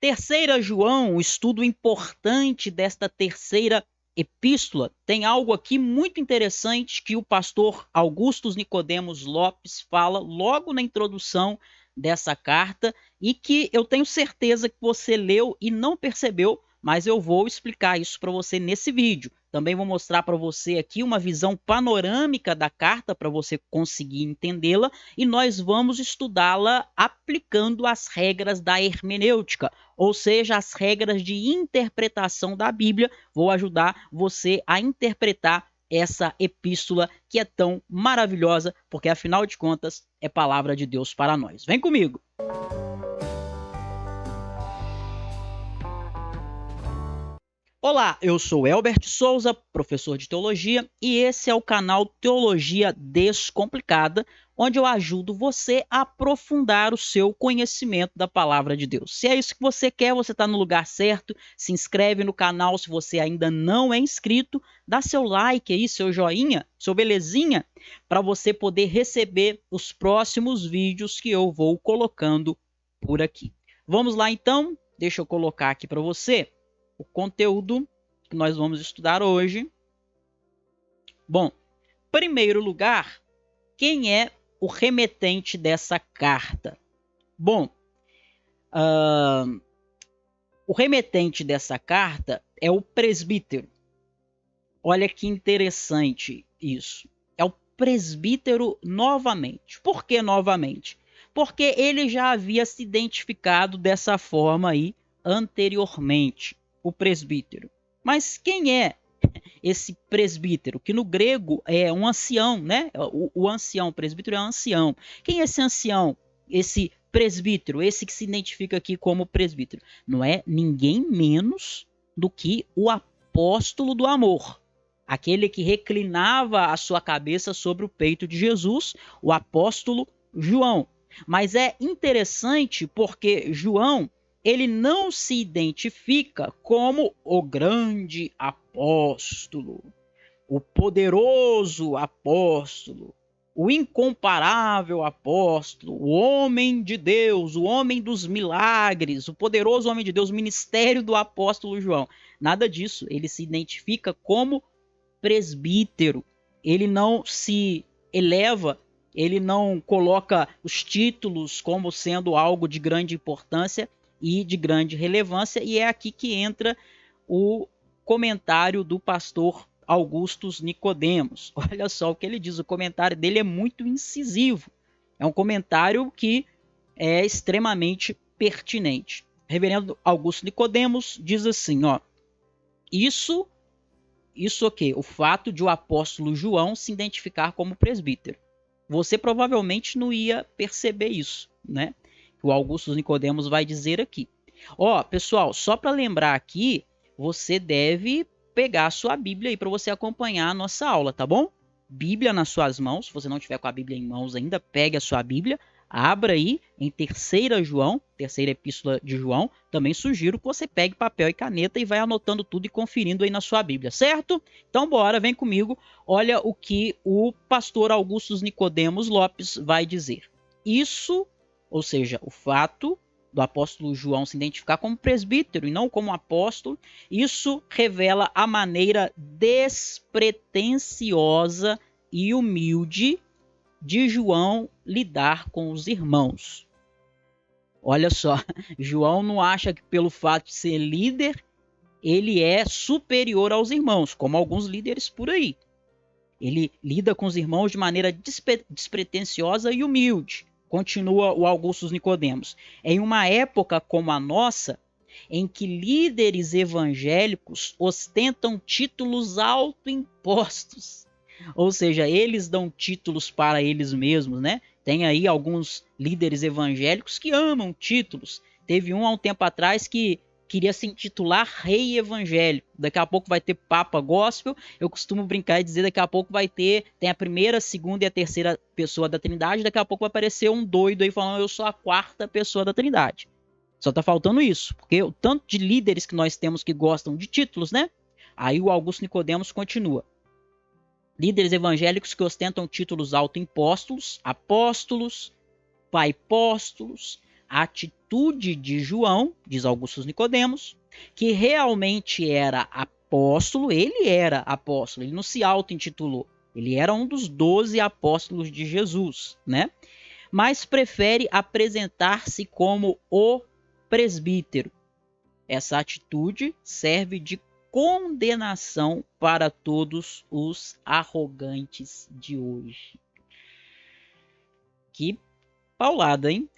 Terceira João, o estudo importante desta terceira epístola, tem algo aqui muito interessante que o pastor Augustus Nicodemos Lopes fala logo na introdução dessa carta e que eu tenho certeza que você leu e não percebeu, mas eu vou explicar isso para você nesse vídeo. Também vou mostrar para você aqui uma visão panorâmica da carta para você conseguir entendê-la e nós vamos estudá-la aplicando as regras da hermenêutica, ou seja, as regras de interpretação da Bíblia. Vou ajudar você a interpretar essa epístola que é tão maravilhosa, porque afinal de contas é palavra de Deus para nós. Vem comigo! Olá, eu sou Elbert Souza, professor de teologia, e esse é o canal Teologia Descomplicada, onde eu ajudo você a aprofundar o seu conhecimento da palavra de Deus. Se é isso que você quer, você está no lugar certo. Se inscreve no canal se você ainda não é inscrito, dá seu like aí, seu joinha, seu belezinha, para você poder receber os próximos vídeos que eu vou colocando por aqui. Vamos lá então, deixa eu colocar aqui para você o conteúdo que nós vamos estudar hoje. Bom, primeiro lugar, quem é o remetente dessa carta? Bom, o remetente dessa carta é o presbítero. Olha que interessante isso. É o presbítero novamente. Por que novamente? Porque ele já havia se identificado dessa forma aí anteriormente, o presbítero. Mas quem é esse presbítero? Que no grego é um ancião, né? O ancião, o presbítero é um ancião. Quem é esse ancião? Esse presbítero, esse que se identifica aqui como presbítero. Não é ninguém menos do que o apóstolo do amor. Aquele que reclinava a sua cabeça sobre o peito de Jesus, o apóstolo João. Mas é interessante porque João, ele não se identifica como o grande apóstolo, o poderoso apóstolo, o incomparável apóstolo, o homem de Deus, o homem dos milagres, o poderoso homem de Deus, o ministério do apóstolo João. Nada disso, ele se identifica como presbítero. Ele não se eleva, ele não coloca os títulos como sendo algo de grande importância e de grande relevância, e é aqui que entra o comentário do pastor Augustus Nicodemos. Olha só o que ele diz, o comentário dele é muito incisivo, é um comentário que é extremamente pertinente. Reverendo Augusto Nicodemos diz assim, ó, isso o quê? O fato de o apóstolo João se identificar como presbítero. Você provavelmente não ia perceber isso, né? O Augusto Nicodemos vai dizer aqui. Ó, pessoal, só para lembrar aqui, você deve pegar a sua Bíblia aí para você acompanhar a nossa aula, tá bom? Bíblia nas suas mãos. Se você não tiver com a Bíblia em mãos ainda, pegue a sua Bíblia, abra aí em terceira epístola de João. Também sugiro que você pegue papel e caneta e vai anotando tudo e conferindo aí na sua Bíblia, certo? Então bora, vem comigo. Olha o que o pastor Augustus Nicodemos Lopes vai dizer. Isso, ou seja, o fato do apóstolo João se identificar como presbítero e não como apóstolo, isso revela a maneira despretensiosa e humilde de João lidar com os irmãos. Olha só, João não acha que pelo fato de ser líder, ele é superior aos irmãos, como alguns líderes por aí. Ele lida com os irmãos de maneira despretensiosa e humilde. Continua o Augustus Nicodemos. Em uma época como a nossa, em que líderes evangélicos ostentam títulos autoimpostos, ou seja, eles dão títulos para eles mesmos, né? Tem aí alguns líderes evangélicos que amam títulos. Teve um há um tempo atrás que queria se intitular rei evangélico. Daqui a pouco vai ter papa gospel. Eu costumo brincar e dizer, daqui a pouco tem a primeira, a segunda e a terceira pessoa da Trindade. Daqui a pouco vai aparecer um doido aí falando, eu sou a quarta pessoa da Trindade. Só tá faltando isso, porque o tanto de líderes que nós temos que gostam de títulos, né? Aí o Augusto Nicodemos continua. Líderes evangélicos que ostentam títulos autoimpostos, apóstolos, paipóstolos, atitude de João, diz Augusto Nicodemos, que realmente era apóstolo, ele não se auto-intitulou, ele era um dos 12 apóstolos de Jesus, né? Mas prefere apresentar-se como o presbítero. Essa atitude serve de condenação para todos os arrogantes de hoje. Que paulada, hein?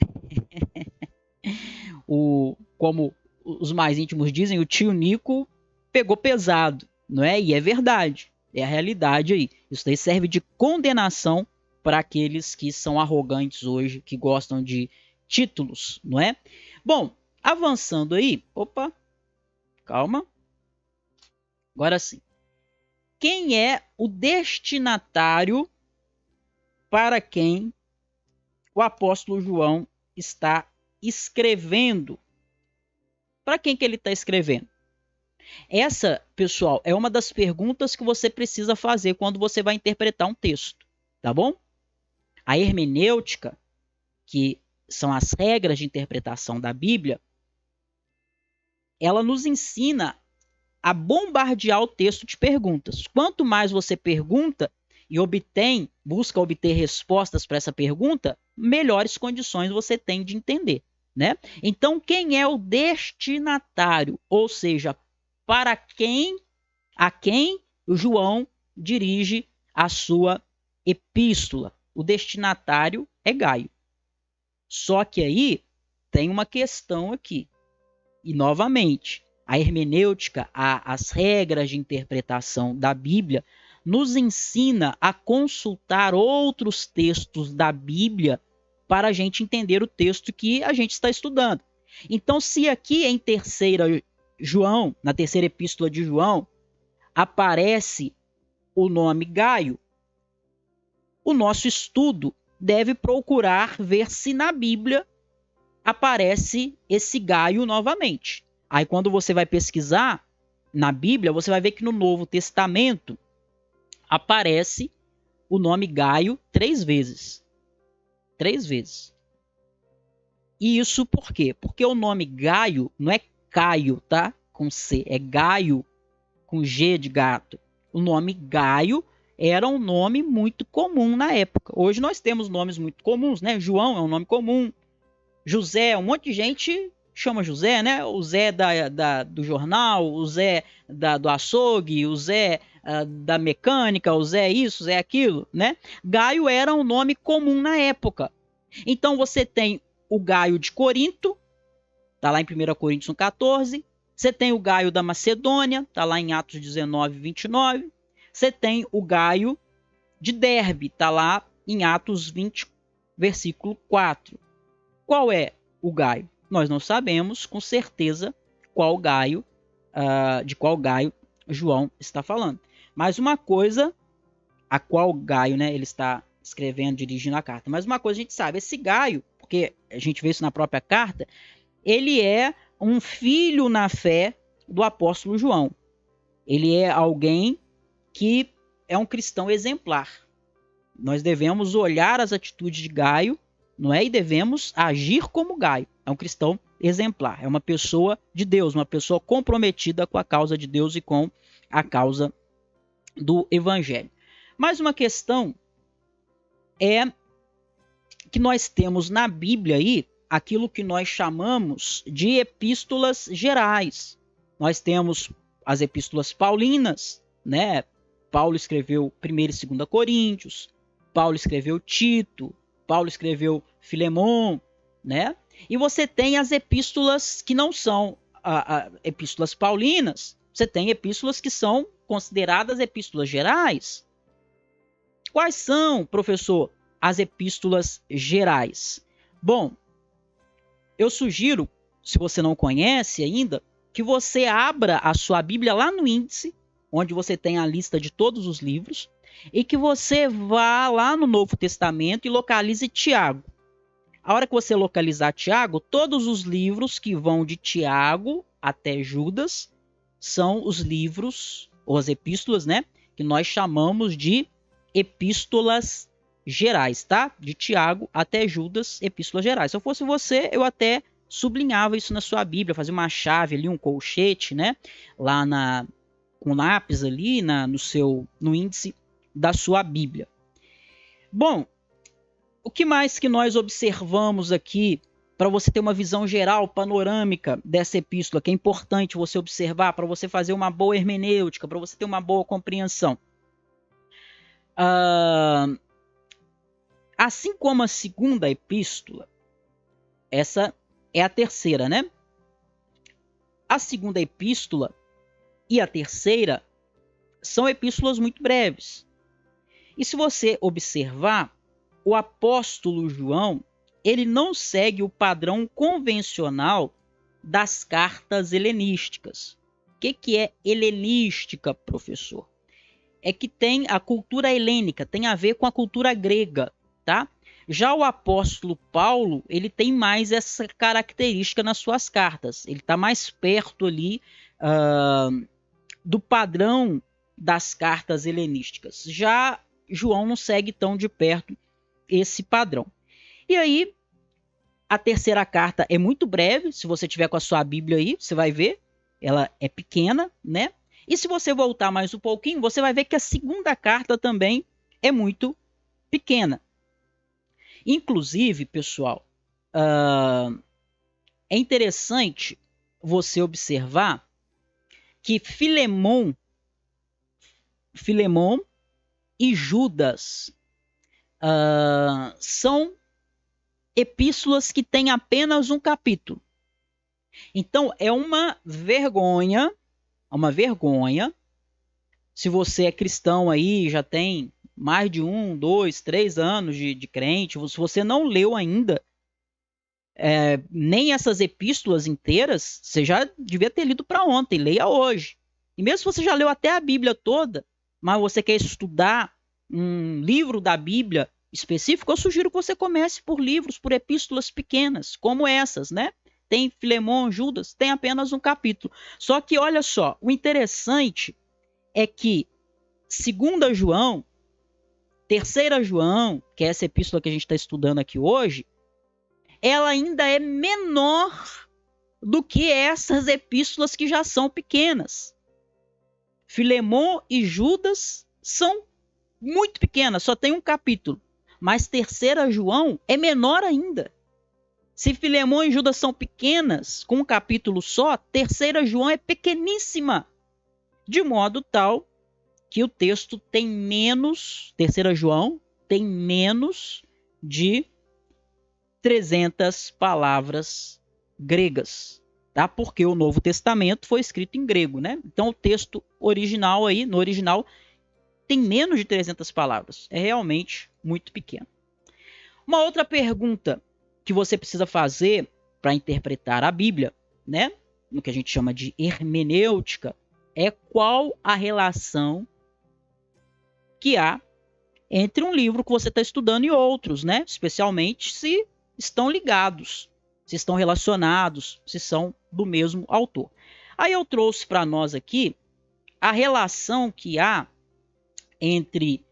Como os mais íntimos dizem, o tio Nico pegou pesado, não é? E é verdade, é a realidade aí. Isso daí serve de condenação para aqueles que são arrogantes hoje, que gostam de títulos, não é? Bom, avançando aí, opa, calma. Agora sim. Quem é o destinatário para quem o apóstolo João está escrevendo? Para quem que ele está escrevendo? Essa, pessoal, é uma das perguntas que você precisa fazer quando você vai interpretar um texto, tá bom? A hermenêutica, que são as regras de interpretação da Bíblia, ela nos ensina a bombardear o texto de perguntas. Quanto mais você pergunta e busca obter respostas para essa pergunta, melhores condições você tem de entender, né? Então, quem é o destinatário? Ou seja, a quem o João dirige a sua epístola? O destinatário é Gaio. Só que aí tem uma questão aqui. E, novamente, a hermenêutica, as regras de interpretação da Bíblia, nos ensina a consultar outros textos da Bíblia para a gente entender o texto que a gente está estudando. Então, se aqui em na terceira epístola de João, aparece o nome Gaio, o nosso estudo deve procurar ver se na Bíblia aparece esse Gaio novamente. Aí quando você vai pesquisar na Bíblia, você vai ver que no Novo Testamento aparece o nome Gaio 3 vezes. 3 vezes. E isso por quê? Porque o nome Gaio não é Caio, tá? Com C, é Gaio com G de gato. O nome Gaio era um nome muito comum na época. Hoje nós temos nomes muito comuns, né? João é um nome comum. José, um monte de gente chama José, né? O Zé do jornal, o Zé do açougue, o Zé da mecânica, o Zé isso, o Zé aquilo, né? Gaio era um nome comum na época. Então você tem o Gaio de Corinto, tá lá em 1 Coríntios 14. Você tem o Gaio da Macedônia, tá lá em Atos 19, 29. Você tem o Gaio de Derbe, tá lá em Atos 20, versículo 4. Qual é o Gaio? Nós não sabemos com certeza de qual Gaio João está falando. Mas uma coisa, a qual Gaio, né, ele está escrevendo, dirigindo a carta. Mas uma coisa a gente sabe, esse Gaio, porque a gente vê isso na própria carta, ele é um filho na fé do apóstolo João. Ele é alguém que é um cristão exemplar. Nós devemos olhar as atitudes de Gaio, não é? E devemos agir como Gaio. É um cristão exemplar, é uma pessoa de Deus, uma pessoa comprometida com a causa de Deus e com a causa do Evangelho. Mais uma questão é que nós temos na Bíblia aí aquilo que nós chamamos de epístolas gerais. Nós temos as epístolas paulinas, né? Paulo escreveu 1 e 2 Coríntios, Paulo escreveu Tito, Paulo escreveu Filemon, né? E você tem as epístolas que não são epístolas paulinas, você tem epístolas que são consideradas epístolas gerais. Quais são, professor, as epístolas gerais? Bom, eu sugiro, se você não conhece ainda, que você abra a sua Bíblia lá no índice, onde você tem a lista de todos os livros, e que você vá lá no Novo Testamento e localize Tiago. A hora que você localizar Tiago, todos os livros que vão de Tiago até Judas são os livros, ou as epístolas, né, que nós chamamos de epístolas gerais, tá? De Tiago até Judas, epístolas gerais. Se eu fosse você, eu até sublinhava isso na sua Bíblia, fazia uma chave ali, um colchete, né? Lá com lápis ali no índice da sua Bíblia. Bom, o que mais que nós observamos aqui para você ter uma visão geral, panorâmica dessa epístola, que é importante você observar para você fazer uma boa hermenêutica, para você ter uma boa compreensão? Assim como a segunda epístola, essa é a terceira, né? A segunda epístola e a terceira são epístolas muito breves. E se você observar, o apóstolo João, ele não segue o padrão convencional das cartas helenísticas. O que é helenística, professor? É que tem a cultura helênica, tem a ver com a cultura grega, tá? Já o apóstolo Paulo, ele tem mais essa característica nas suas cartas. Ele está mais perto ali do padrão das cartas helenísticas. Já João não segue tão de perto esse padrão. E aí, a terceira carta é muito breve. Se você tiver com a sua Bíblia aí, você vai ver. Ela é pequena, né? E se você voltar mais um pouquinho, você vai ver que a segunda carta também é muito pequena. Inclusive, pessoal, é interessante você observar que Filemon e Judas são epístolas que têm apenas um capítulo. Então, é uma vergonha, se você é cristão aí, já tem mais de 1, 2, 3 anos de crente, se você não leu ainda nem essas epístolas inteiras, você já devia ter lido para ontem, leia hoje. E mesmo se você já leu até a Bíblia toda, mas você quer estudar um livro da Bíblia específico, eu sugiro que você comece por livros, por epístolas pequenas, como essas, né? Tem Filemon, Judas, tem apenas um capítulo. Só que, olha só, o interessante é que 2 João, 3 João, que é essa epístola que a gente está estudando aqui hoje, ela ainda é menor do que essas epístolas que já são pequenas. Filemon e Judas são muito pequenas, só tem um capítulo. Mas 3 João é menor ainda. Se Filemon e Judas são pequenas, com um capítulo só, 3 João é pequeníssima. De modo tal que o texto tem menos, 3 João tem menos de 300 palavras gregas, tá? Porque o Novo Testamento foi escrito em grego, né? Então o texto original aí, no original, tem menos de 300 palavras. É realmente muito pequeno. Uma outra pergunta que você precisa fazer para interpretar a Bíblia, né? No que a gente chama de hermenêutica, é qual a relação que há entre um livro que você está estudando e outros, né? Especialmente se estão ligados, se estão relacionados, se são do mesmo autor. Aí eu trouxe para nós aqui a relação que há entre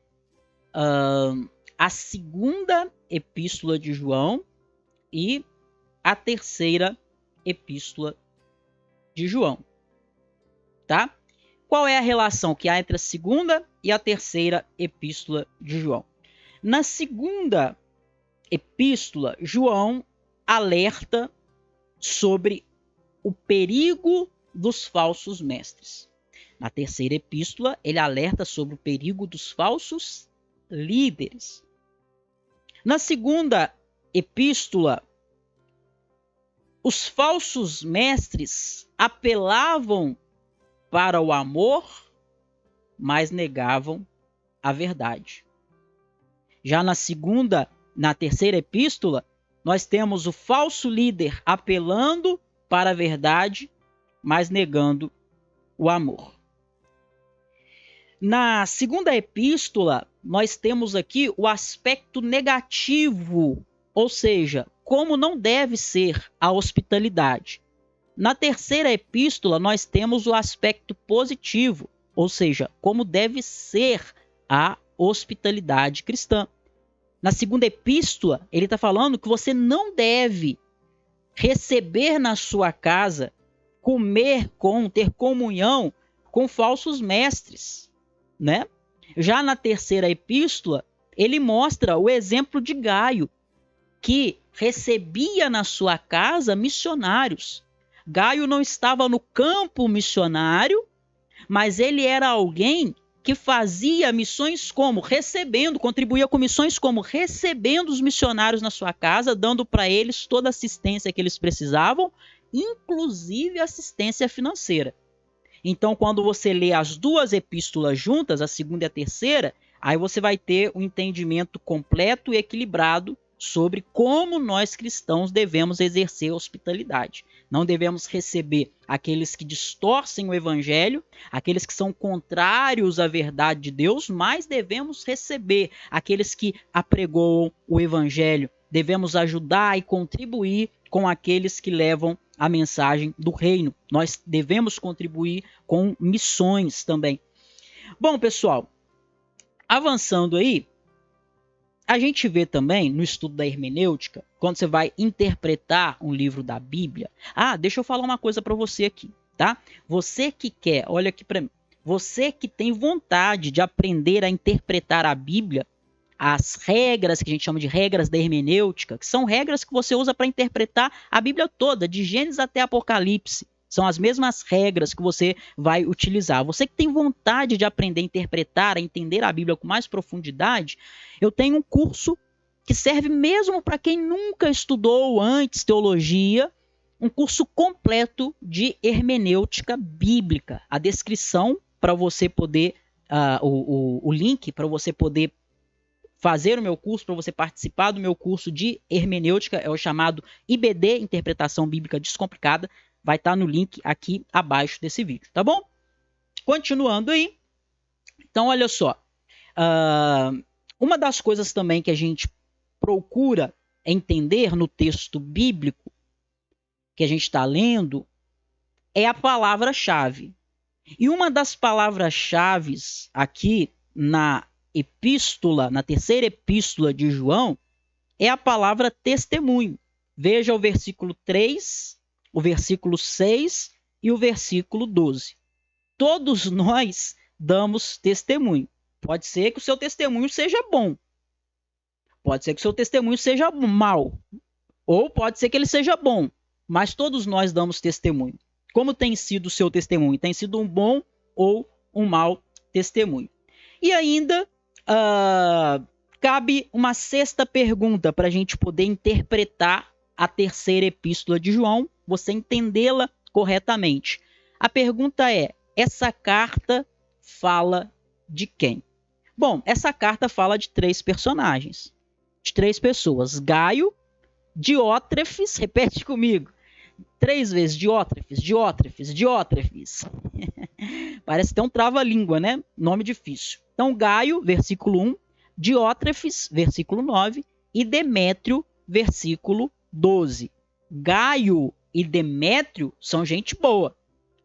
a segunda epístola de João e a terceira epístola de João, tá? Qual é a relação que há entre a segunda e a terceira epístola de João? Na segunda epístola, João alerta sobre o perigo dos falsos mestres. Na terceira epístola, ele alerta sobre o perigo dos falsos líderes. Na segunda epístola, os falsos mestres apelavam para o amor, mas negavam a verdade. Já na terceira epístola, nós temos o falso líder apelando para a verdade, mas negando o amor. Na segunda epístola, nós temos aqui o aspecto negativo, ou seja, como não deve ser a hospitalidade. Na terceira epístola, nós temos o aspecto positivo, ou seja, como deve ser a hospitalidade cristã. Na segunda epístola, ele está falando que você não deve receber na sua casa, ter comunhão com falsos mestres, né? Já na terceira epístola, ele mostra o exemplo de Gaio, que recebia na sua casa missionários. Gaio não estava no campo missionário, mas ele era alguém que fazia missões como contribuía com missões como recebendo os missionários na sua casa, dando para eles toda a assistência que eles precisavam, inclusive assistência financeira. Então, quando você lê as duas epístolas juntas, a segunda e a terceira, aí você vai ter um entendimento completo e equilibrado sobre como nós cristãos devemos exercer a hospitalidade. Não devemos receber aqueles que distorcem o evangelho, aqueles que são contrários à verdade de Deus, mas devemos receber aqueles que apregoam o evangelho. Devemos ajudar e contribuir com aqueles que levam a mensagem do reino. Nós devemos contribuir com missões também. Bom, pessoal, avançando aí, a gente vê também no estudo da hermenêutica, quando você vai interpretar um livro da Bíblia. Deixa eu falar uma coisa para você aqui, tá? Você que quer, olha aqui para mim, você que tem vontade de aprender a interpretar a Bíblia, as regras que a gente chama de regras da hermenêutica, que são regras que você usa para interpretar a Bíblia toda, de Gênesis até Apocalipse. São as mesmas regras que você vai utilizar. Você que tem vontade de aprender a interpretar, a entender a Bíblia com mais profundidade, eu tenho um curso que serve mesmo para quem nunca estudou antes teologia, um curso completo de hermenêutica bíblica. A descrição para você poder, o link para você poder fazer o meu curso, para você participar do meu curso de hermenêutica, é o chamado IBD, Interpretação Bíblica Descomplicada. Vai estar no link aqui abaixo desse vídeo, tá bom? Continuando aí. Então, olha só. Uma das coisas também que a gente procura entender no texto bíblico que a gente está lendo é a palavra-chave. E uma das palavras-chave aqui na terceira epístola de João, é a palavra testemunho. Veja o versículo 3, o versículo 6 e o versículo 12. Todos nós damos testemunho. Pode ser que o seu testemunho seja bom. Pode ser que o seu testemunho seja mau. Ou pode ser que ele seja bom. Mas todos nós damos testemunho. Como tem sido o seu testemunho? Tem sido um bom ou um mau testemunho? E ainda cabe uma sexta pergunta para a gente poder interpretar a terceira epístola de João, você entendê-la corretamente. A pergunta é: essa carta fala de quem? Bom, essa carta fala de 3 personagens, de 3 pessoas: Gaio, Diótrefes, repete comigo, 3 vezes, Diótrefes, Diótrefes, Diótrefes. Parece até um trava-língua, né? Nome difícil. Então, Gaio, versículo 1, Diótrefes, versículo 9, e Demétrio, versículo 12. Gaio e Demétrio são gente boa,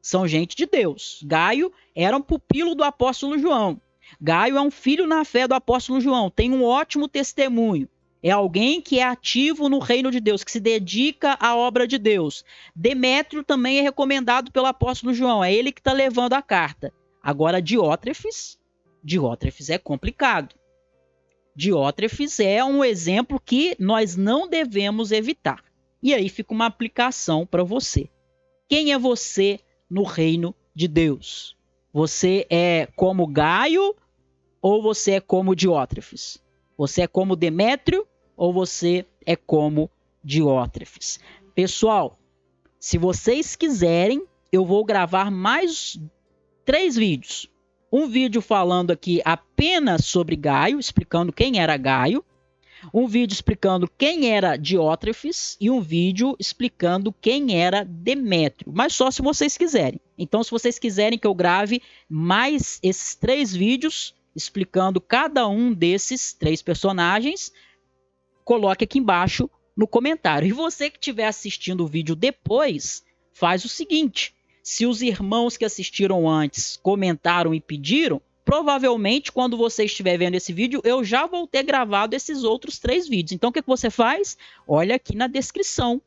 são gente de Deus. Gaio era um pupilo do apóstolo João. Gaio é um filho na fé do apóstolo João, tem um ótimo testemunho. É alguém que é ativo no reino de Deus, que se dedica à obra de Deus. Demétrio também é recomendado pelo apóstolo João, é ele que está levando a carta. Agora, Diótrefes é complicado. Diótrefes é um exemplo que nós não devemos evitar. E aí fica uma aplicação para você. Quem é você no reino de Deus? Você é como Gaio ou você é como Diótrefes? Você é como Demétrio ou você é como Diótrefes? Pessoal, se vocês quiserem, eu vou gravar mais 3 vídeos. Um vídeo falando aqui apenas sobre Gaio, explicando quem era Gaio. Um vídeo explicando quem era Diótrefes e um vídeo explicando quem era Demétrio. Mas só se vocês quiserem. Então, se vocês quiserem que eu grave mais esses 3 vídeos explicando cada um desses 3 personagens, coloque aqui embaixo no comentário. E você que estiver assistindo o vídeo depois, faz o seguinte: se os irmãos que assistiram antes comentaram e pediram, provavelmente quando você estiver vendo esse vídeo, eu já vou ter gravado esses outros 3 vídeos. Então o que você faz? Olha aqui na descrição.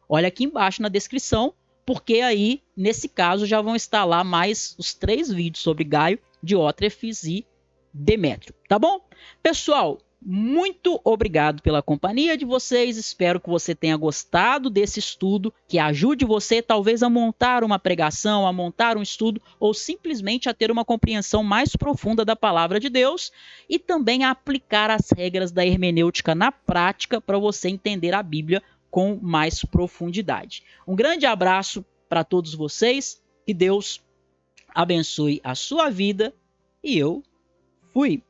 Olha aqui embaixo na descrição, porque aí, nesse caso, já vão estar lá mais os 3 vídeos sobre Gaio, Diótrefes e Demétrio, tá bom? Pessoal, muito obrigado pela companhia de vocês, espero que você tenha gostado desse estudo, que ajude você talvez a montar uma pregação, a montar um estudo, ou simplesmente a ter uma compreensão mais profunda da palavra de Deus, e também a aplicar as regras da hermenêutica na prática para você entender a Bíblia com mais profundidade. Um grande abraço para todos vocês, que Deus abençoe a sua vida, e eu fui!